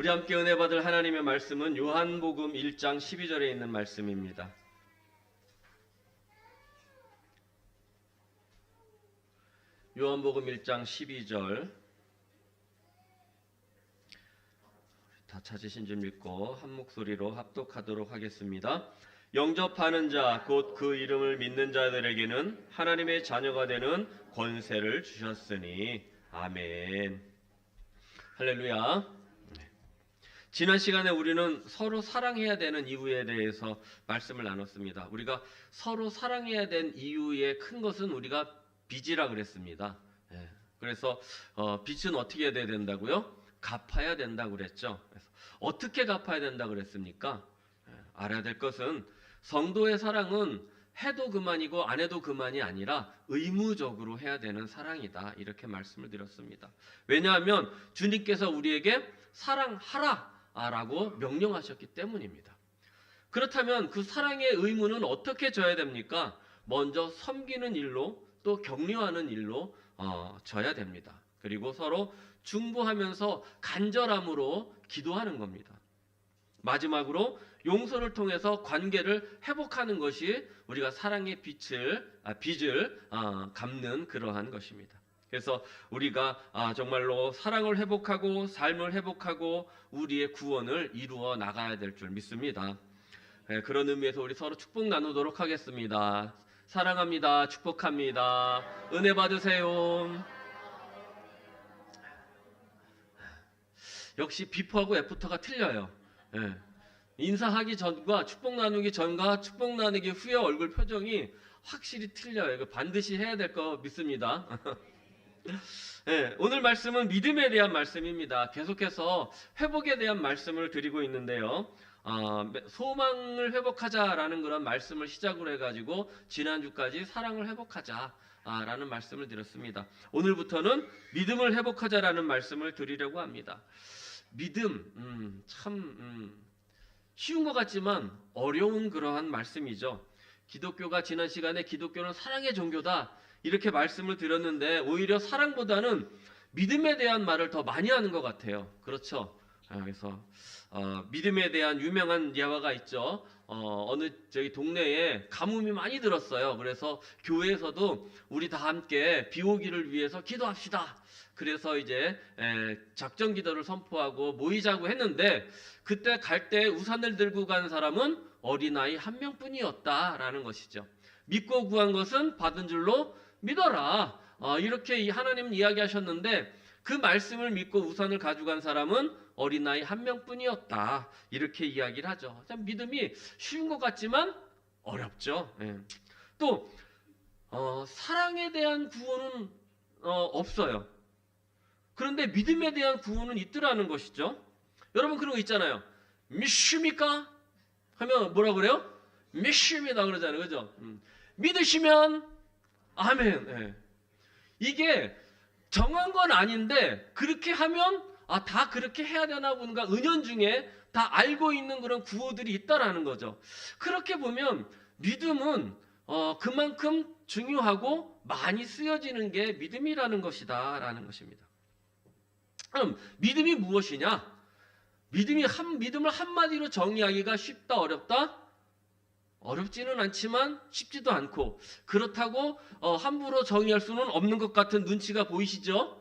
우리 함께 은혜 받을 하나님의 말씀은 요한복음 1장 12절에 있는 말씀입니다. 요한복음 1장 12절 다 찾으신 줄 믿고 한 목소리로 합독하도록 하겠습니다. 영접하는 자 곧 그 이름을 믿는 자들에게는 하나님의 자녀가 되는 권세를 주셨으니 아멘. 할렐루야. 지난 시간에 우리는 서로 사랑해야 되는 이유에 대해서 말씀을 나눴습니다. 우리가 서로 사랑해야 된 이유의 큰 것은 우리가 빚이라 그랬습니다. 그래서 빚은 어떻게 해야 된다고요? 갚아야 된다고 그랬죠. 그래서 어떻게 갚아야 된다고 그랬습니까? 알아야 될 것은 성도의 사랑은 해도 그만이고 안 해도 그만이 아니라 의무적으로 해야 되는 사랑이다. 이렇게 말씀을 드렸습니다. 왜냐하면 주님께서 우리에게 사랑하라 라고 명령하셨기 때문입니다. 그렇다면 그 사랑의 의무는 어떻게 져야 됩니까? 먼저 섬기는 일로 또 격려하는 일로 져야 됩니다. 그리고 서로 중보하면서 간절함으로 기도하는 겁니다. 마지막으로 용서를 통해서 관계를 회복하는 것이 우리가 사랑의 빚을 갚는 그러한 것입니다. 그래서 우리가 정말로 사랑을 회복하고 삶을 회복하고 우리의 구원을 이루어 나가야 될 줄 믿습니다. 그런 의미에서 우리 서로 축복 나누도록 하겠습니다. 사랑합니다. 축복합니다. 은혜 받으세요. 역시 비포하고 애프터가 틀려요. 인사하기 전과 축복 나누기 전과 축복 나누기 후의 얼굴 표정이 확실히 틀려요. 이거 반드시 해야 될 거 믿습니다. 오늘 말씀은 믿음에 대한 말씀입니다. 계속해서 회복에 대한 말씀을 드리고 있는데요. 소망을 회복하자라는 그런 말씀을 시작으로 해가지고 지난주까지 사랑을 회복하자라는 말씀을 드렸습니다. 오늘부터는 믿음을 회복하자라는 말씀을 드리려고 합니다. 믿음 참 쉬운 것 같지만 어려운 그러한 말씀이죠. 기독교가 지난 시간에 기독교는 사랑의 종교다 이렇게 말씀을 드렸는데 오히려 사랑보다는 믿음에 대한 말을 더 많이 하는 것 같아요. 그렇죠? 그래서 믿음에 대한 유명한 예화가 있죠. 어느 저희 동네에 가뭄이 많이 들었어요. 그래서 교회에서도 우리 다 함께 비 오기를 위해서 기도합시다. 그래서 이제 작전 기도를 선포하고 모이자고 했는데 그때 갈 때 우산을 들고 간 사람은 어린아이 한 명뿐이었다라는 것이죠. 믿고 구한 것은 받은 줄로 믿어라. 이렇게 하나님 이야기하셨는데 그 말씀을 믿고 우산을 가져간 사람은 어린아이 한 명뿐이었다. 이렇게 이야기를 하죠. 참 믿음이 쉬운 것 같지만 어렵죠. 또 사랑에 대한 구원은 없어요. 그런데 믿음에 대한 구원은 있더라는 것이죠. 여러분 그런 거 있잖아요. 믿습니까? 하면 뭐라 그래요? 믿습니다 그러잖아요. 그죠? 믿으시면 아멘. 이게 정한 건 아닌데 그렇게 하면 다 그렇게 해야 되나 보는가 은연중에 다 알고 있는 그런 구호들이 있다라는 거죠. 그렇게 보면 믿음은 그만큼 중요하고 많이 쓰여지는 게 믿음이라는 것이다 라는 것입니다. 그럼 믿음이 무엇이냐? 믿음을 한마디로 정의하기가 쉽다 어렵다? 어렵지는 않지만 쉽지도 않고 그렇다고 함부로 정의할 수는 없는 것 같은 눈치가 보이시죠?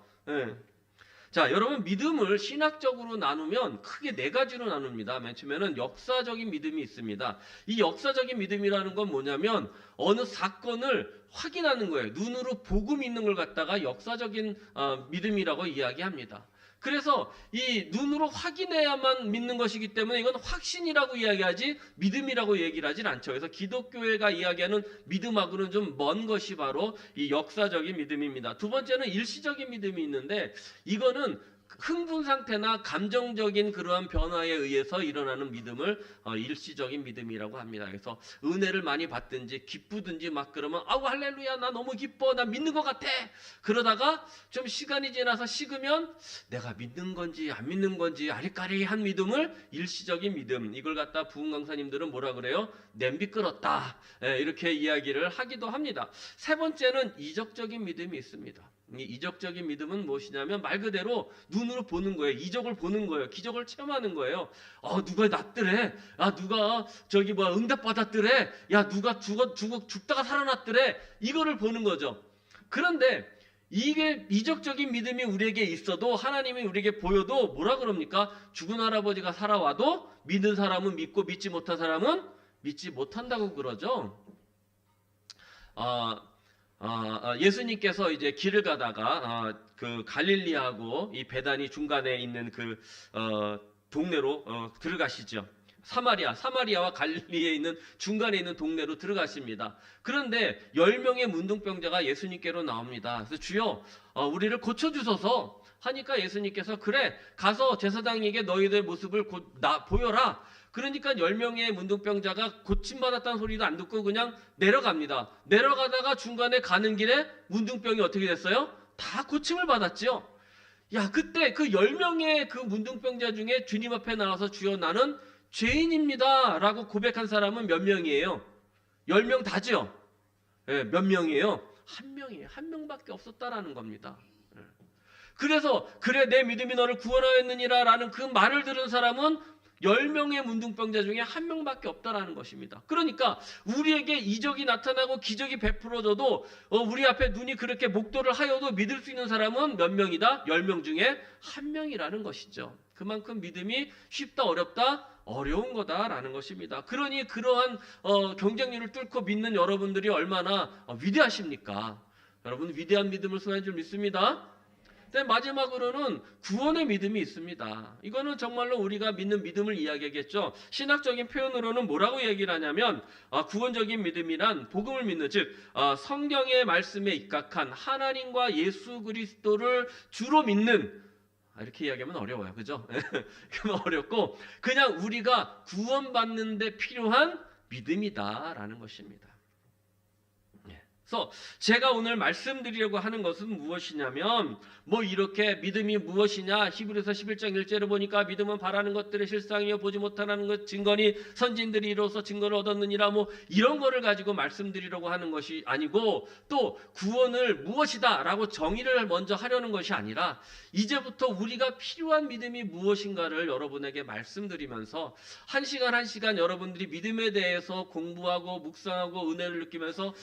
자, 여러분 믿음을 신학적으로 나누면 크게 네 가지로 나눕니다. 맨 처음에는 역사적인 믿음이 있습니다. 이 역사적인 믿음이라는 건 뭐냐면 어느 사건을 확인하는 거예요. 눈으로 보고 믿는 걸 갖다가 역사적인 믿음이라고 이야기합니다. 그래서 이 눈으로 확인해야만 믿는 것이기 때문에 이건 확신이라고 이야기하지 믿음이라고 얘기를 하진 않죠. 그래서 기독교회가 이야기하는 믿음하고는 좀 먼 것이 바로 이 역사적인 믿음입니다. 두 번째는 일시적인 믿음이 있는데 이거는 흥분 상태나 감정적인 그러한 변화에 의해서 일어나는 믿음을 일시적인 믿음이라고 합니다. 그래서 은혜를 많이 받든지 기쁘든지 막 그러면 아우 할렐루야 나 너무 기뻐 나 믿는 것 같아. 그러다가 좀 시간이 지나서 식으면 내가 믿는 건지 안 믿는 건지 아리까리한 믿음을 일시적인 믿음 이걸 갖다 부흥 강사님들은 뭐라 그래요? 냄비 끓었다 이렇게 이야기를 하기도 합니다. 세 번째는 이적적인 믿음이 있습니다. 이 이적적인 믿음은 무엇이냐면 말 그대로 눈으로 보는 거예요. 이적을 보는 거예요. 기적을 체험하는 거예요. 누가 낫더래. 누가 저기 응답 받았더래. 누가 죽다가 살아났더래. 이거를 보는 거죠. 그런데 이게 이적적인 믿음이 우리에게 있어도 하나님이 우리에게 보여도 뭐라 그럽니까? 죽은 할아버지가 살아와도 믿는 사람은 믿고 믿지 못한 사람은 믿지 못한다고 그러죠. 예수님께서 이제 길을 가다가 그 갈릴리하고 이 베다니 중간에 있는 그 동네로 들어가시죠. 사마리아와 갈릴리에 있는 중간에 있는 동네로 들어가십니다. 그런데 10명의 문둥병자가 예수님께로 나옵니다. 그래서 주여 우리를 고쳐주소서 하니까 예수님께서 그래 가서 제사장에게 너희들 모습을 보여라. 그러니까 10명의 문둥병자가 고침받았다는 소리도 안 듣고 그냥 내려갑니다. 내려가다가 중간에 가는 길에 문둥병이 어떻게 됐어요? 다 고침을 받았죠. 그때 그 10명의 그 문둥병자 중에 주님 앞에 나와서 주여 나는 죄인입니다 라고 고백한 사람은 몇 명이에요? 10명 다죠? 몇 명이에요? 한 명이에요. 한 명밖에 없었다라는 겁니다. 그래서 그래 내 믿음이 너를 구원하였느니라 라는 그 말을 들은 사람은 10명의 문둥병자 중에 한 명밖에 없다라는 것입니다. 그러니까 우리에게 이적이 나타나고 기적이 베풀어져도 우리 앞에 눈이 그렇게 목도를 하여도 믿을 수 있는 사람은 몇 명이다? 10명 중에 한 명이라는 것이죠. 그만큼 믿음이 쉽다 어렵다? 어려운 거다라는 것입니다. 그러니 그러한 경쟁률을 뚫고 믿는 여러분들이 얼마나 위대하십니까? 여러분 위대한 믿음을 소유한 줄 믿습니다. 근데 마지막으로는 구원의 믿음이 있습니다. 이거는 정말로 우리가 믿는 믿음을 이야기하겠죠. 신학적인 표현으로는 뭐라고 얘기를 하냐면 구원적인 믿음이란 복음을 믿는 즉 성경의 말씀에 입각한 하나님과 예수 그리스도를 주로 믿는 이렇게 이야기하면 어려워요. 그죠? 그러면 어렵고 그냥 우리가 구원받는 데 필요한 믿음이다라는 것입니다. 그래서 제가 오늘 말씀드리려고 하는 것은 무엇이냐면 이렇게 믿음이 무엇이냐 히브리서 11장 1절을 보니까 믿음은 바라는 것들의 실상이요 보지 못하는 것 증거니 선진들이 이로써 증거를 얻었느니라 이런 거를 가지고 말씀드리려고 하는 것이 아니고 또 구원을 무엇이다 라고 정의를 먼저 하려는 것이 아니라 이제부터 우리가 필요한 믿음이 무엇인가를 여러분에게 말씀드리면서 한 시간 한 시간 여러분들이 믿음에 대해서 공부하고 묵상하고 은혜를 느끼면서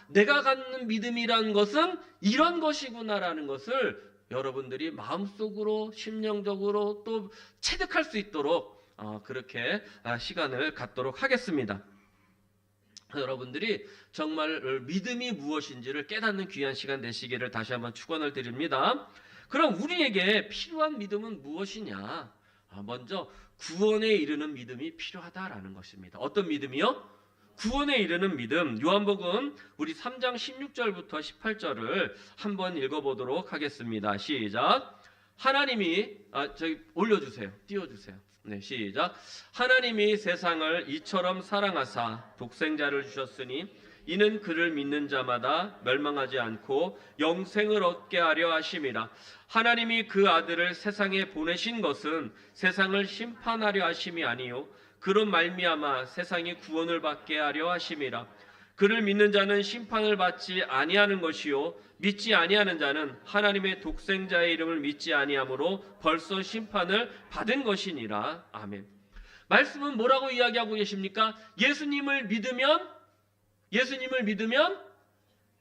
내가 갖는 믿음이란 것은 이런 것이구나라는 것을 여러분들이 마음속으로 심령적으로 또 체득할 수 있도록 그렇게 시간을 갖도록 하겠습니다. 여러분들이 정말 믿음이 무엇인지를 깨닫는 귀한 시간 되시기를 다시 한번 축원을 드립니다. 그럼 우리에게 필요한 믿음은 무엇이냐? 먼저 구원에 이르는 믿음이 필요하다라는 것입니다. 어떤 믿음이요? 구원에 이르는 믿음. 요한복음 우리 3장 16절부터 18절을 한번 읽어보도록 하겠습니다. 시작. 하나님이 저기 올려주세요. 띄워주세요. 네, 시작. 하나님이 세상을 이처럼 사랑하사 독생자를 주셨으니 이는 그를 믿는 자마다 멸망하지 않고 영생을 얻게 하려 하심이라. 하나님이 그 아들을 세상에 보내신 것은 세상을 심판하려 하심이 아니요 그로 말미암아 세상이 구원을 받게 하려 하심이라. 그를 믿는 자는 심판을 받지 아니하는 것이요 믿지 아니하는 자는 하나님의 독생자의 이름을 믿지 아니하므로 벌써 심판을 받은 것이니라. 아멘. 말씀은 뭐라고 이야기하고 계십니까? 예수님을 믿으면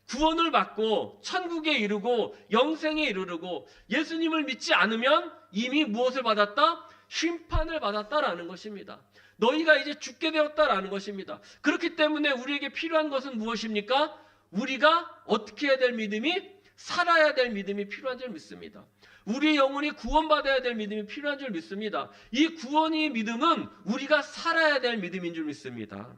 구원을 받고 천국에 이르고 영생에 이르르고 예수님을 믿지 않으면 이미 무엇을 받았다? 심판을 받았다라는 것입니다. 너희가 이제 죽게 되었다라는 것입니다. 그렇기 때문에 우리에게 필요한 것은 무엇입니까? 우리가 어떻게 해야 될 믿음이? 살아야 될 믿음이 필요한 줄 믿습니다. 우리의 영혼이 구원받아야 될 믿음이 필요한 줄 믿습니다. 이 구원의 믿음은 우리가 살아야 될 믿음인 줄 믿습니다.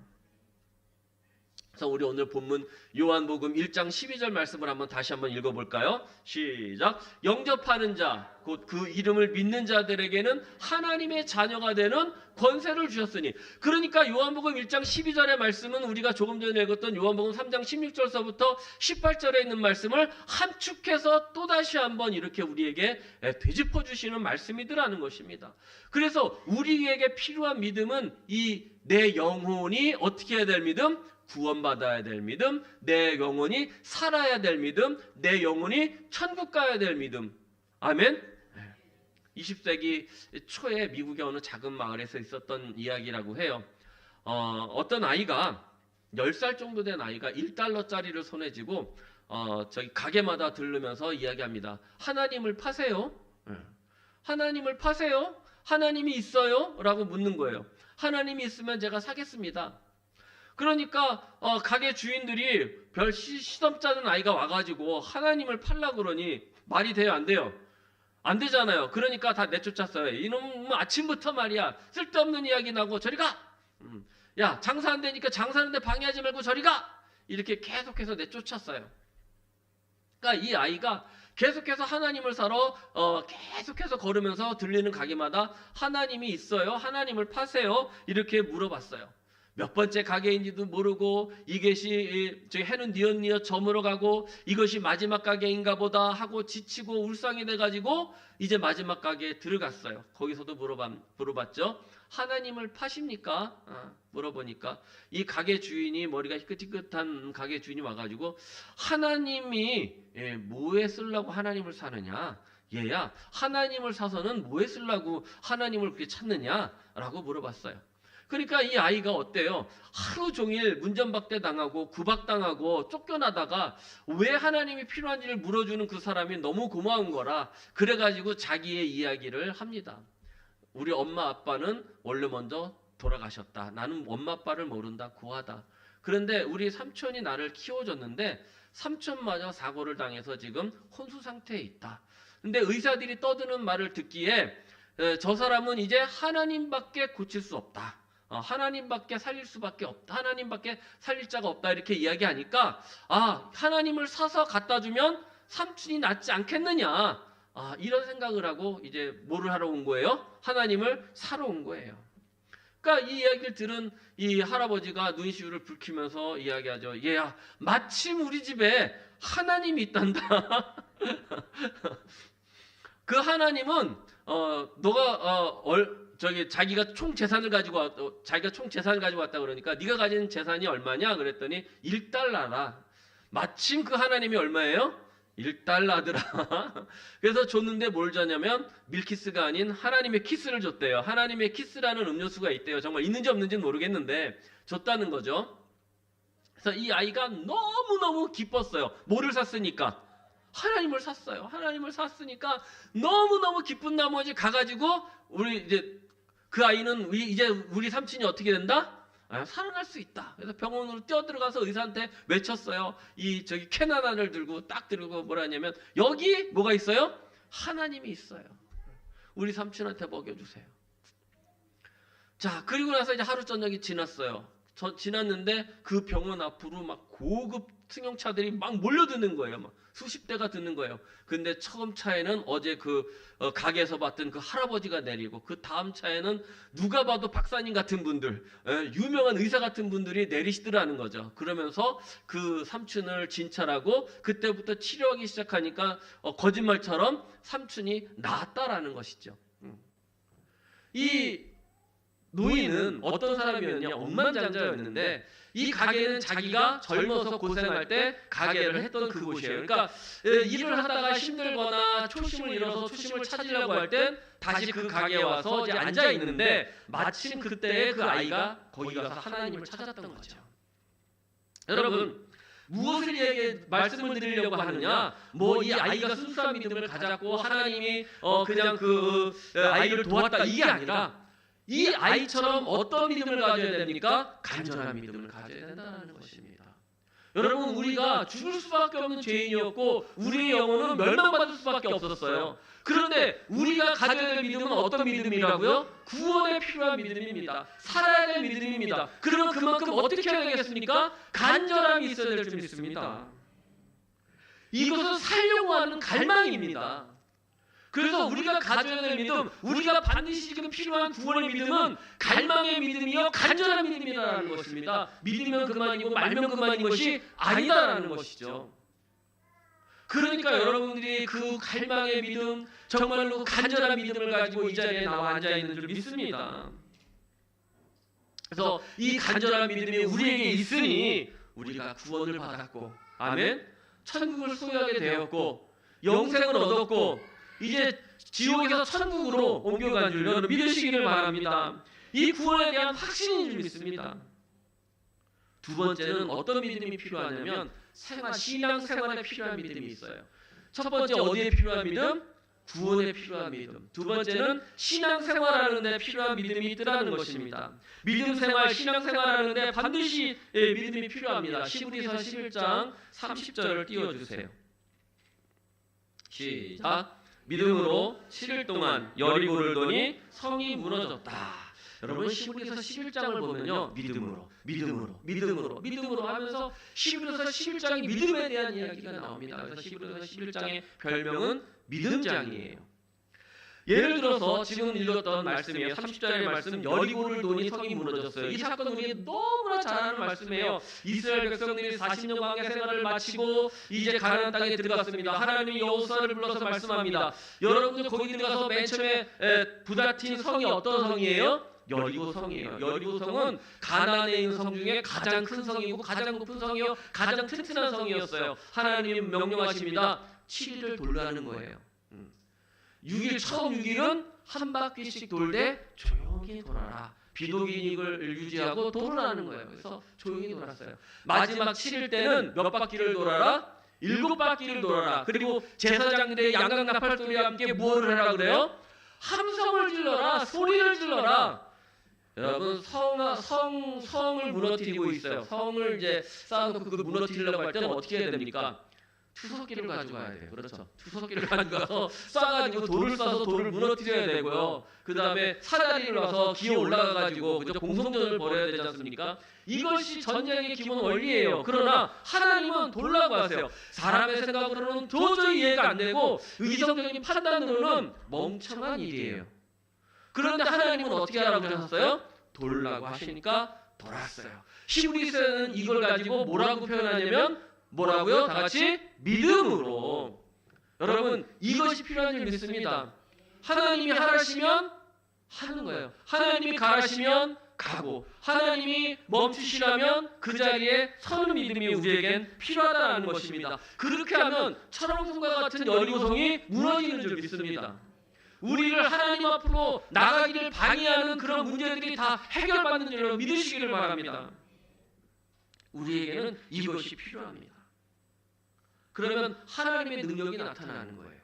그래서 우리 오늘 본문 요한복음 1장 12절 말씀을 다시 한번 읽어볼까요? 시작. 영접하는 자, 곧 그 이름을 믿는 자들에게는 하나님의 자녀가 되는 권세를 주셨으니. 그러니까 요한복음 1장 12절의 말씀은 우리가 조금 전에 읽었던 요한복음 3장 16절서부터 18절에 있는 말씀을 함축해서 또다시 한번 이렇게 우리에게 되짚어 주시는 말씀이더라는 것입니다. 그래서 우리에게 필요한 믿음은 이 내 영혼이 어떻게 해야 될 믿음? 구원받아야 될 믿음, 내 영혼이 살아야 될 믿음, 내 영혼이 천국 가야 될 믿음. 아멘? 20세기 초에 미국의 어느 작은 마을에서 있었던 이야기라고 해요. 어떤 아이가 10살 정도 된 아이가 1달러짜리를 손에 쥐고 저기 가게마다 들르면서 이야기합니다. 하나님을 파세요? 하나님을 파세요? 하나님이 있어요? 라고 묻는 거예요. 하나님이 있으면 제가 사겠습니다. 그러니까 가게 주인들이 별 시험짜는 아이가 와가지고 하나님을 팔라 그러니 말이 돼요? 안 돼요? 안 되잖아요. 그러니까 다 내쫓았어요. 이놈 아침부터 말이야 쓸데없는 이야기 나고 저리 가. 야 장사 안 되니까 장사하는데 방해하지 말고 저리 가. 이렇게 계속해서 내쫓았어요. 그러니까 이 아이가 계속해서 하나님을 사러 계속해서 걸으면서 들리는 가게마다 하나님이 있어요? 하나님을 파세요? 이렇게 물어봤어요. 몇 번째 가게인지도 모르고 이것이 해는 뉘엿뉘엿 저물어 가고 이것이 마지막 가게인가 보다 하고 지치고 울상이 돼가지고 이제 마지막 가게에 들어갔어요. 거기서도 물어봤죠. 하나님을 파십니까? 물어보니까 이 가게 주인이 머리가 희끗희끗한 가게 주인이 와가지고 하나님이 뭐에 쓰려고 하나님을 사느냐? 얘야 하나님을 사서는 뭐에 쓰려고 하나님을 그렇게 찾느냐라고 물어봤어요. 그러니까 이 아이가 어때요? 하루 종일 문전박대 당하고 구박당하고 쫓겨나다가 왜 하나님이 필요한지를 물어주는 그 사람이 너무 고마운 거라 그래가지고 자기의 이야기를 합니다. 우리 엄마 아빠는 원래 먼저 돌아가셨다. 나는 엄마 아빠를 모른다. 구하다. 그런데 우리 삼촌이 나를 키워줬는데 삼촌마저 사고를 당해서 지금 혼수 상태에 있다. 근데 의사들이 떠드는 말을 듣기에 저 사람은 이제 하나님밖에 고칠 수 없다. 하나님밖에 살릴 수밖에 없다. 하나님밖에 살릴 자가 없다. 이렇게 이야기하니까 하나님을 사서 갖다 주면 삼촌이 낫지 않겠느냐. 이런 생각을 하고 이제 뭐를 하러 온 거예요? 하나님을 사러 온 거예요. 그러니까 이 이야기를 들은 이 할아버지가 눈시울을 붉히면서 이야기하죠. 얘야 마침 우리 집에 하나님이 있단다. 그 하나님은 너가 자기가 총 재산을 가지고 왔다 그러니까 네가 가진 재산이 얼마냐 그랬더니 1달러라. 마침 그 하나님이 얼마예요? 1달러더라. 그래서 줬는데 뭘 줬냐면 밀키스가 아닌 하나님의 키스를 줬대요. 하나님의 키스라는 음료수가 있대요. 정말 있는지 없는지는 모르겠는데 줬다는 거죠. 그래서 이 아이가 너무너무 기뻤어요. 뭐를 샀으니까? 하나님을 샀어요. 하나님을 샀으니까 너무너무 기쁜 나머지 가가지고 그 아이는 이제 우리 삼촌이 어떻게 된다? 살아날 수 있다. 그래서 병원으로 뛰어들어가서 의사한테 외쳤어요. 저기 캔 하나를 들고 뭐라 하냐면 여기 뭐가 있어요? 하나님이 있어요. 우리 삼촌한테 먹여주세요. 자 그리고 나서 이제 하루 저녁이 지났어요. 지났는데 그 병원 앞으로 막 고급 승용차들이 막 몰려드는 거예요. 막 수십 대가 드는 거예요. 근데 처음 차에는 어제 그 가게에서 봤던 그 할아버지가 내리고 그 다음 차에는 누가 봐도 박사님 같은 분들, 유명한 의사 같은 분들이 내리시더라는 거죠. 그러면서 그 삼촌을 진찰하고 그때부터 치료하기 시작하니까 거짓말처럼 삼촌이 나았다라는 것이죠. 이 노인은 어떤 사람이었냐? 억만장자였는데 이 가게는 자기가 젊어서 고생할 때 가게를 했던 그곳이에요. 그러니까 일을 하다가 힘들거나 초심을 잃어서 초심을 찾으려고 할 땐 다시 그 가게에 와서 이제 앉아 있는데 마침 그때 그 아이가 거기 가서 하나님을 찾았던 거죠. 여러분 무엇을 말씀을 드리려고 하느냐? 이 아이가 순수한 믿음을 가졌고 하나님이 그냥 그 아이를 도왔다 이게 아니라 이 아이처럼 어떤 믿음을 가져야 됩니까? 간절한 믿음을 가져야 된다는 것입니다. 여러분 우리가 죽을 수밖에 없는 죄인이었고 우리의 영혼은 멸망받을 수밖에 없었어요. 그런데 우리가 가져야 될 믿음은 어떤 믿음이라고요? 구원에 필요한 믿음입니다. 살아야 될 믿음입니다. 그러면 그만큼 어떻게 해야 되겠습니까? 간절함이 있어야 될 줄 믿습니다. 이것은 살려고 하는 갈망입니다. 그래서 우리가 가져야 될 믿음, 우리가 반드시 지금 필요한 구원의 믿음은 갈망의 믿음이요 간절한 믿음이라는 것입니다. 믿으면 그만이고 말면 그만인 것이 아니다라는 것이죠. 그러니까 여러분들이 그 갈망의 믿음, 정말로 간절한 믿음을 가지고 이 자리에 나와 앉아 있는 줄 믿습니다. 그래서 이 간절한 믿음이 우리에게 있으니 우리가 구원을 받았고, 아멘, 천국을 소유하게 되었고, 영생을 얻었고, 이제 지옥에서 천국으로 옮겨간 줄 여러분 믿으시기를 바랍니다. 이 구원에 대한 확신인 줄 믿습니다. 두 번째는 어떤 믿음이 필요하냐면 신앙 생활에 필요한 믿음이 있어요. 첫 번째 어디에 필요한 믿음? 구원에 필요한 믿음. 두 번째는 신앙 생활하는 데 필요한 믿음이 있다는 것입니다. 믿음 생활, 신앙 생활하는 데 반드시 믿음이 필요합니다. 히브리서 11장 30절을 띄워주세요. 시작. 믿음으로 7일 동안 여리고를 도니 성이 무너졌다. 여러분 히브리서 11장을 보면요, 믿음으로 하면서 히브리서 11장이 믿음에 대한 이야기가 나옵니다. 그래서 히브리서 11장의 별명은 믿음장이에요. 예를 들어서 지금 읽었던 말씀이에요. 30절의 말씀, 여리고를 도니 성이 무너졌어요. 이 사건 우리에게 너무나 잘 아는 말씀이에요. 이스라엘 백성들이 40년 광야 생활을 마치고 이제 가나안 땅에 들어갔습니다. 하나님이 여호수아를 불러서 말씀합니다. 여러분들 거기 들어가서 맨 처음에 부닥친 성이 어떤 성이에요? 여리고 성이에요. 여리고 성은 가나안에 있는 성 중에 가장 큰 성이고 가장 높은 성이요, 가장 튼튼한 성이었어요. 하나님이 명령하십니다. 7일을 돌라는 거예요. 6일, 처음 6일은 한 바퀴씩 돌되 조용히 돌아라. 비도기닉을 유지하고 돌아라는 거예요. 그래서 조용히 돌았어요. 마지막 7일 때는 몇 바퀴를 돌아라? 7바퀴를 돌아라. 그리고 제사장들의 양각 나팔 소리와 함께 무엇을 하라 그래요? 함성을 질러라, 소리를 질러라. 여러분 성을 무너뜨리고 있어요. 성을 이제 쌓아놓고 그 무너뜨리려고 할 때는 어떻게 해야 됩니까? 투석기를 가져가야 돼요. 그렇죠. 투석기를 가져가서 쏴가지고 돌을 쏴서 돌을 무너뜨려야 되고요. 그 다음에 사다리를 놔서 기어 올라가가지고 그죠, 공성전을 벌여야 되지 않습니까? 이것이 전쟁의 기본 원리예요. 그러나 하나님은 돌라고 하세요. 사람의 생각으로는 도저히 이해가 안 되고 이성적인 판단으로는 멍청한 일이에요. 그런데 하나님은 어떻게 하라고 하셨어요? 돌라고 하시니까 돌았어요. 히브리서는 이걸 가지고 뭐라고 표현하냐면 뭐라고요? 다 같이 믿음으로. 여러분 이것이 필요한 줄 믿습니다. 하나님이 하라시면 하는 거예요. 하나님이 가라시면 가고, 하나님이 멈추시라면 그 자리에 서는 믿음이 우리에겐 필요하다는 것입니다. 그렇게 하면 철옹성과 같은 여리고성이 무너지는 줄 믿습니다. 우리를 하나님 앞으로 나가기를 방해하는 그런 문제들이 다 해결받는 줄로 믿으시기를 바랍니다. 우리에게는 이것이 필요합니다. 그러면 하나님의 능력이 나타나는 거예요.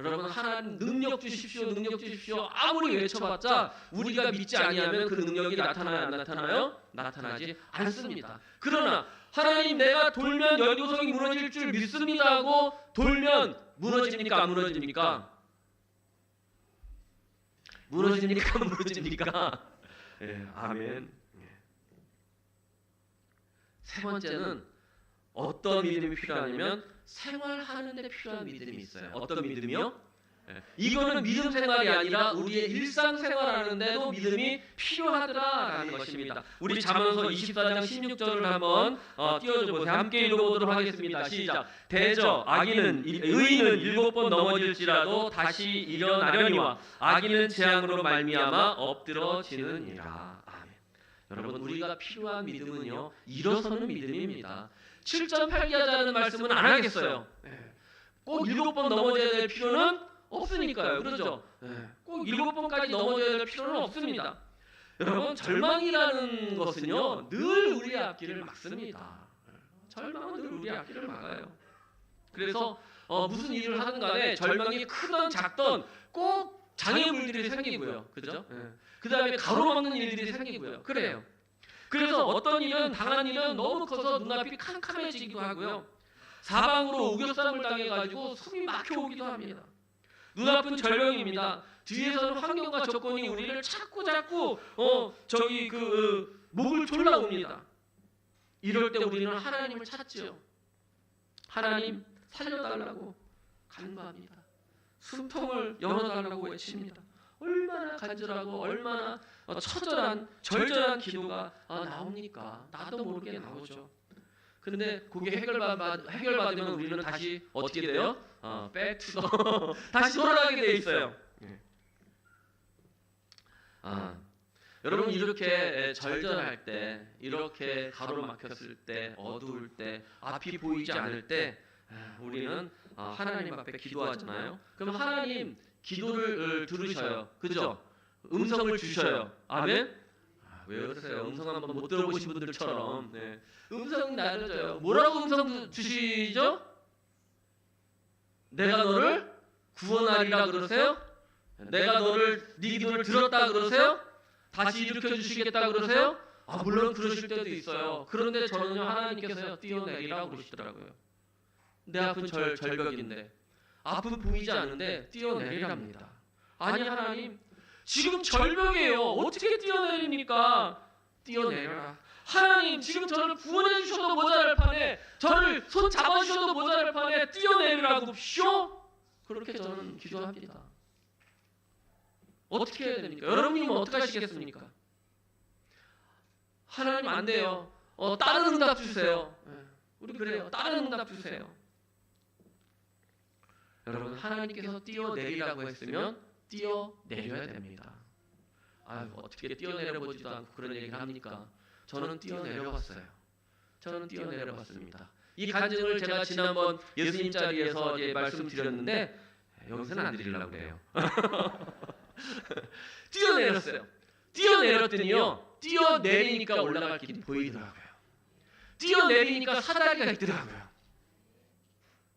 여러분 하나님 능력 주십시오, 능력 주십시오 아무리 외쳐봤자 우리가 믿지 아니하면 그 능력이 나타나요, 안 나타나요? 나타나지 않습니다. 그러나 하나님 내가 돌면 여리고성이 무너질 줄 믿습니다 하고 돌면 무너집니까, 안 무너집니까? 무너집니까, 안 무너집니까? 예, 아멘. 세 번째는 어떤 믿음이 필요하냐면 생활하는 데 필요한 믿음이 있어요. 어떤 믿음이요? 이거는 믿음 생활이 아니라 우리의 일상생활하는 데도 믿음이 필요하더라라는 것입니다. 우리 잠언서 24장 16절을 한번 띄워줘 보세요. 함께 읽어보도록 하겠습니다. 시작. 대저 의인은 7번 넘어질지라도 다시 일어나려니와 악인은 재앙으로 말미암아 엎드러지느니라. 아멘. 여러분 우리가 필요한 믿음은요, 일어서는 믿음입니다. 7.8기 하자는 말씀은 안 하겠어요. 꼭 7번 넘어져야 될 필요는 없으니까요. 그렇죠? 꼭 7번까지 넘어져야 될 필요는 없습니다. 여러분 절망이라는 것은요 늘 우리의 앞길을 막습니다. 절망은 늘 우리의 앞길을 막아요. 그래서 무슨 일을 하든 간에 절망이 크든 작든 꼭 장애물들이 생기고요. 그죠? 그 다음에 가로막는 일들이 생기고요. 그래요. 그래서 어떤 일은 당한 일은 너무 커서 눈앞이 캄캄해지기도 하고요. 사방으로 우겨쌈을 당해가지고 숨이 막혀오기도 합니다. 눈앞은 절벽입니다. 뒤에서는 환경과 조건이 우리를 자꾸 목을 졸라옵니다. 이럴 때 우리는 하나님을 찾지요. 하나님 살려달라고 간구합니다. 숨통을 열어달라고 외칩니다. 얼마나 간절하고 얼마나 처절한 절절한 기도가 나옵니까? 나도 모르게 나오죠. 그런데 그게 해결받으면 우리는 다시 어떻게 돼요? 백투더 다시 돌아가게 돼 있어요. 여러분 이렇게 절절할 때, 이렇게 가로막혔을 때, 어두울 때, 앞이 보이지 않을 때 우리는 하나님 앞에 기도하잖아요. 그럼 하나님 기도를 들으셔요. 그죠? 음성을 주셔요. 아멘? 왜 그러세요? 음성 한번 못 들어보신 분들처럼. 네. 음성 나눠줘요. 뭐라고 음성 주시죠? 내가 너를 구원하리라 그러세요? 내가 너를 네 기도를 들었다 그러세요? 다시 일으켜 주시겠다 그러세요? 물론 그러실 때도 있어요. 그런데 저는요, 하나님께서요, 뛰어내리라고 그러시더라고요. 내 앞은 절벽인데, 앞은 보이지 않는데 뛰어내리랍니다. 아니 하나님, 지금 절벽이에요. 어떻게 뛰어내립니까? 뛰어내려라. 하나님, 지금 저를 구원해 주셔도 모자랄 판에, 저를 손 잡아주셔도 모자랄 판에 뛰어내리라고 쇼? 그렇게 저는 기도합니다. 어떻게 해야 됩니까? 여러분이면 어떻게 하시겠습니까? 하나님 안 돼요. 다른 응답 주세요. 우리 그래요. 다른 응답 주세요. 여러분, 하나님께서 뛰어내리라고 했으면 뛰어내려야 됩니다. 어떻게 뛰어내려보지도 않고 그런 얘기를 합니까? 저는 뛰어내려봤어요. 저는 뛰어내려봤습니다. 이 간증을 제가 지난번 예수님 자리에서 말씀드렸는데 여기서는 안 드리려고 해요. 뛰어내렸어요. 뛰어내렸더니요, 뛰어내리니까 올라갈 길이 보이더라고요. 뛰어내리니까 사다리가 있더라고요.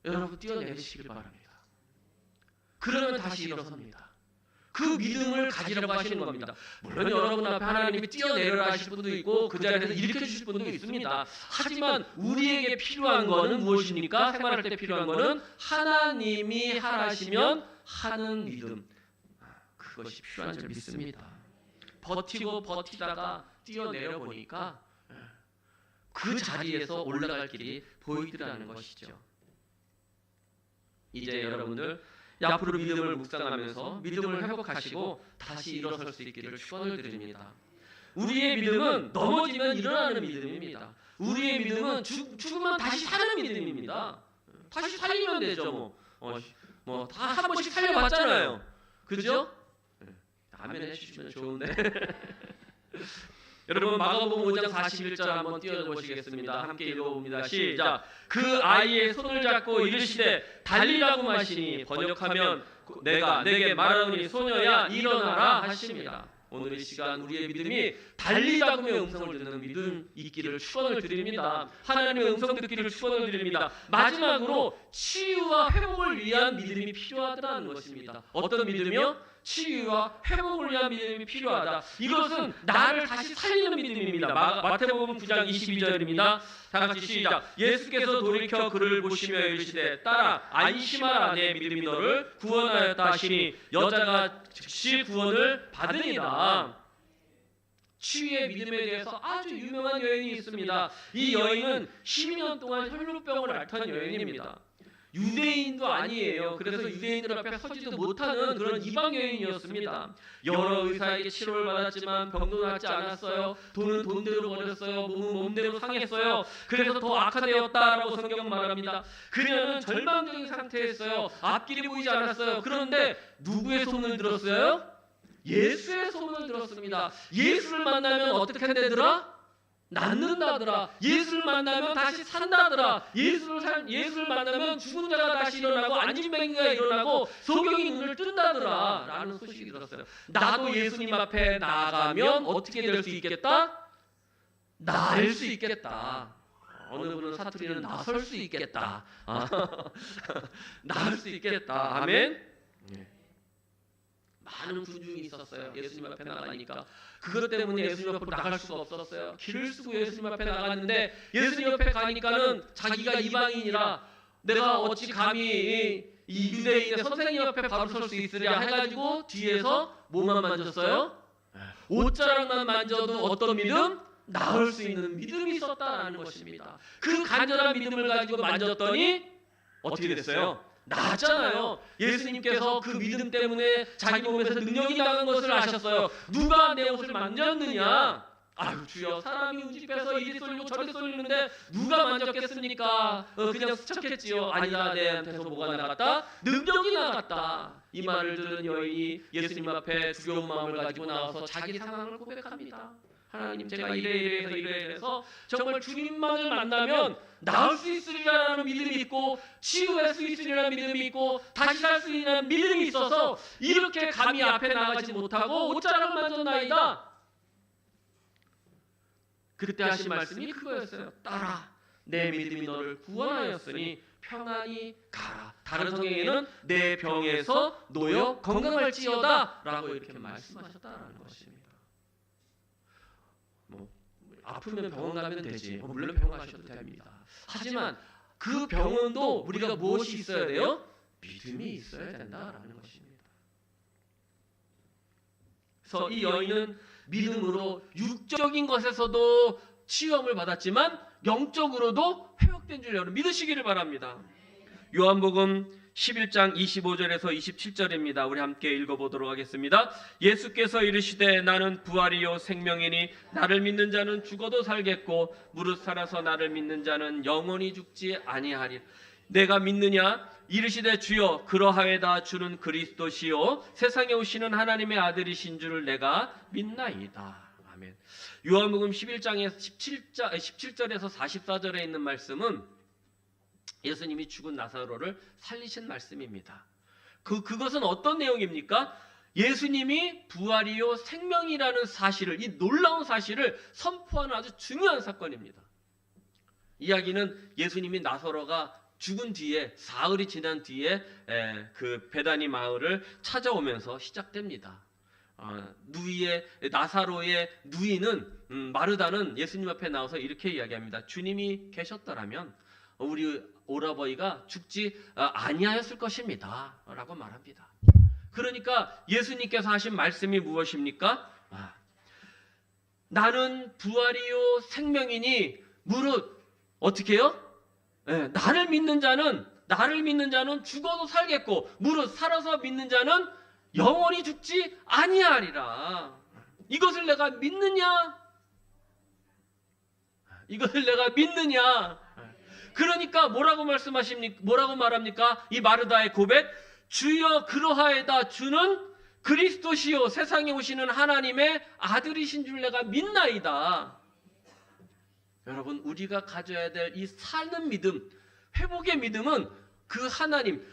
여러분, 뛰어내리시길 바랍니다. 그러면 다시 일어섭니다. 그 믿음을 가지라고 하시는 겁니다. 물론 여러분 앞에 하나님이 뛰어내려라 하실 분도 있고 그 자리에서 일으켜 주실 분도 있습니다. 하지만 우리에게 필요한 거는 무엇입니까? 생활할 때 필요한 거는 하나님이 하라시면 하는 믿음. 그것이 필요한 줄 믿습니다. 버티고 버티다가 뛰어내려 보니까 그 자리에서 올라갈 길이 보이더라는 것이죠. 이제 여러분들 앞으로 믿음을 묵상하면서 믿음을 회복하시고 다시 일어설 수 있기를 축원을 드립니다. 우리의 믿음은 넘어지면 일어나는 믿음입니다. 우리의 믿음은 죽으면 다시 사는 믿음입니다. 다시 살리면 되죠. 다 한 번씩 살려봤잖아요. 그죠? 아멘 해주시면 좋은데. 여러분, 마가복음 5장 41절 한번 띄워보시겠습니다. 함께 읽어봅니다. 시작. 그 아이의 손을 잡고 이르시되 달리라고 마시니, 번역하면 내가 내게 말하노니 소녀야 일어나라 하십니다. 오늘 이 시간 우리의 믿음이 달리자금의 음성을 듣는 믿음 있기를 축원을 드립니다. 하나님의 음성 듣기를 축원을 드립니다. 마지막으로 치유와 회복을 위한 믿음이 필요하다는 것입니다. 어떤 믿음이요? 치유와 회복을 위한 믿음이 필요하다. 이것은 나를 다시 살리는 믿음입니다. 마태복음 9장 22절입니다. 다 같이 시작. 예수께서 돌이켜 그를 보시며 이르시되 딸아 안심하라, 내 믿음이 너를 구원하였다 하시니 여자가 즉시 구원을 받으니라. 치유의 믿음에 대해서 아주 유명한 여인이 있습니다. 이 여인은 12년 동안 혈루병을 앓던 여인입니다. 유대인도 아니에요. 그래서 유대인들 앞에 서지도 못하는 그런 이방 여인이었습니다. 여러 의사에게 치료를 받았지만 병도 낫지 않았어요. 돈은 돈대로 버렸어요. 몸은 몸대로 상했어요. 그래서 더 악화되었다라고 성경 말합니다. 그녀는 절망적인 상태였어요. 앞길이 보이지 않았어요. 그런데 누구의 소문을 들었어요? 예수의 소문을 들었습니다. 예수를 만나면 어떻게 되더라? 낫는다더라. 예수를 만나면 다시 산다더라. 예수를 만나면 죽은 자가 다시 일어나고 안진뱅이가 일어나고 소경이 눈을 뜬다더라 라는 소식이 들었어요. 나도 예수님 앞에 나아가면 어떻게 될 수 있겠다? 나을 수 있겠다. 어느 분은 사투리는 나설 수 있겠다. 나을 수 있겠다. 아멘. 많은 군중이 있었어요. 예수님 앞에 나가니까. 그것 때문에 예수님 앞으로 나갈 수가 없었어요. 길을 쓰고 예수님 앞에 나갔는데 예수님 앞에 가니까는 자기가 이방인이라 내가 어찌 감히 이 유대인의 선생님 앞에 바로 설 수 있으랴 해가지고 뒤에서 뭐만 만졌어요? 옷자락만 만져도 어떤 믿음? 나을 수 있는 믿음이 있었다라는 것입니다. 그 간절한 믿음을 가지고 만졌더니 어떻게 됐어요? 나았잖아요. 예수님께서 그 믿음 때문에 자기 몸에서 능력이 나간 것을 아셨어요. 누가 내 옷을 만졌느냐? 아유 주여, 사람이 우집해서 이리 쏠리고 저리 쏠리는데 누가 만졌겠습니까? 그냥 스쳤겠지요. 아니다, 내한테서 뭐가 나갔다? 능력이 나갔다. 이 말을 들은 여인이 예수님 앞에 두려운 마음을 가지고 나와서 자기 상황을 고백합니다. 하나님, 제가 이래서 정말 주님만을 만나면 나을 수 있으리라는 믿음이 있고 치유할 수 있으리라는 믿음이 있고 다시 살 수 있는 믿음이 있어서 이렇게 감히 앞에 나가지 못하고 옷자락을 만졌나이다. 그때 하신 말씀이 그거였어요. 딸아, 내 믿음이 너를 구원하였으니 평안히 가라. 다른 성경에는 내 병에서 놓여 건강할지어다 라고 이렇게 말씀하셨다라는 것입니다. 아프면 병원 가면 되지. 물론 병원 가셔도 됩니다. 하지만 그 병원도 우리가 무엇이 있어야 돼요? 믿음이 있어야 된다라는 것입니다. 그래서 이 여인은 믿음으로 육적인 것에서도 치유함을 받았지만 영적으로도 회복된 줄 여러분 믿으시기를 바랍니다. 요한복음 11장 25절에서 27절입니다. 우리 함께 읽어보도록 하겠습니다. 예수께서 이르시되 나는 부활이요 생명이니 나를 믿는 자는 죽어도 살겠고 무릇 살아서 나를 믿는 자는 영원히 죽지 아니하리라. 내가 믿느냐? 이르시되 주여 그러하외다. 주는 그리스도시요 세상에 오시는 하나님의 아들이신 줄을 내가 믿나이다. 아멘. 요한복음 11장에 17절에서 44절에 있는 말씀은 예수님이 죽은 나사로를 살리신 말씀입니다. 그것은 어떤 내용입니까? 예수님이 부활이요 생명이라는 사실을, 이 놀라운 사실을 선포하는 아주 중요한 사건입니다. 이야기는 예수님이 나사로가 죽은 뒤에 사흘이 지난 뒤에 그 베다니 마을을 찾아오면서 시작됩니다. 나사로의 누이는 마르다는 예수님 앞에 나와서 이렇게 이야기합니다. 주님이 계셨더라면 우리 오라버이가 죽지 아니하였을 것입니다 라고 말합니다. 그러니까 예수님께서 하신 말씀이 무엇입니까? 나는 부활이요 생명이니 무릇 어떻게 해요? 나를 믿는 자는 죽어도 살겠고 무릇 살아서 믿는 자는 영원히 죽지 아니하리라. 이것을 내가 믿느냐? 이것을 내가 믿느냐? 그러니까 뭐라고 말합니까? 이 마르다의 고백, 주여 그러하에다. 주는 그리스도시요 세상에 오시는 하나님의 아들이신 줄 내가 믿나이다. 여러분, 우리가 가져야 될 이 사는 믿음, 회복의 믿음은 그 하나님,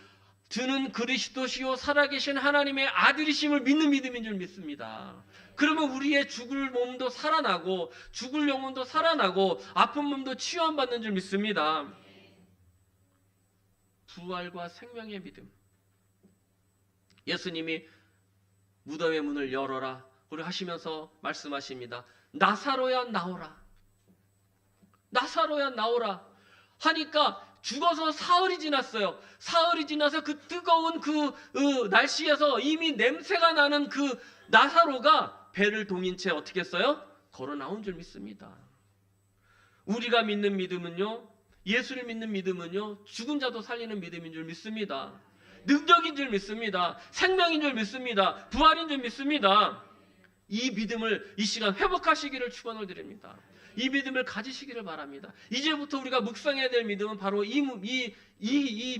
주는 그리스도시요 살아계신 하나님의 아들이심을 믿는 믿음인 줄 믿습니다. 그러면 우리의 죽을 몸도 살아나고 죽을 영혼도 살아나고 아픈 몸도 치유받는 줄 믿습니다. 부활과 생명의 믿음. 예수님이 무덤의 문을 열어라 우리 하시면서 말씀하십니다. 나사로야 나오라. 나사로야 나오라 하니까 죽어서 사흘이 지났어요. 사흘이 지나서 그 뜨거운 그 날씨에서 이미 냄새가 나는 그 나사로가 배를 동인 채 어떻게 했어요? 걸어 나온 줄 믿습니다. 우리가 믿는 믿음은요, 예수를 믿는 믿음은요, 죽은 자도 살리는 믿음인 줄 믿습니다. 능력인 줄 믿습니다. 생명인 줄 믿습니다. 부활인 줄 믿습니다. 이 믿음을 이 시간 회복하시기를 축원을 드립니다. 이 믿음을 가지시기를 바랍니다. 이제부터 우리가 묵상해야 될 믿음은 바로 이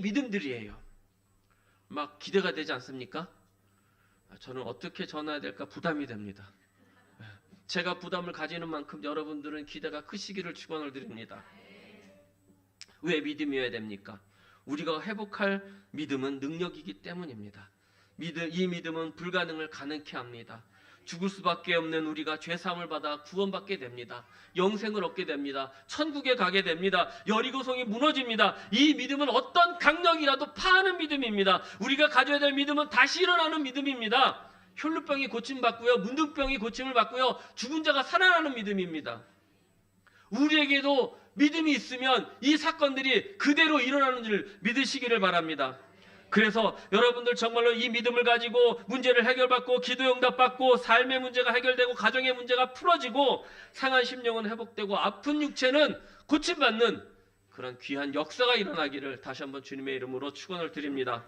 믿음들이에요. 막 기대가 되지 않습니까? 저는 어떻게 전해야 될까 부담이 됩니다. 제가 부담을 가지는 만큼 여러분들은 기대가 크시기를 축원을 드립니다. 왜 믿음이어야 됩니까? 우리가 회복할 믿음은 능력이기 때문입니다. 이 믿음은 불가능을 가능케 합니다. 죽을 수밖에 없는 우리가 죄사함을 받아 구원받게 됩니다. 영생을 얻게 됩니다. 천국에 가게 됩니다. 여리고성이 무너집니다. 이 믿음은 어떤 강력이라도 파하는 믿음입니다. 우리가 가져야 될 믿음은 다시 일어나는 믿음입니다. 혈루병이 고침받고요, 문둥병이 고침을 받고요, 죽은 자가 살아나는 믿음입니다. 우리에게도 믿음이 있으면 이 사건들이 그대로 일어나는 줄 믿으시기를 바랍니다. 그래서 여러분들 정말로 이 믿음을 가지고 문제를 해결받고 기도 응답받고 삶의 문제가 해결되고 가정의 문제가 풀어지고 상한 심령은 회복되고 아픈 육체는 고침받는 그런 귀한 역사가 일어나기를 다시 한번 주님의 이름으로 축원을 드립니다.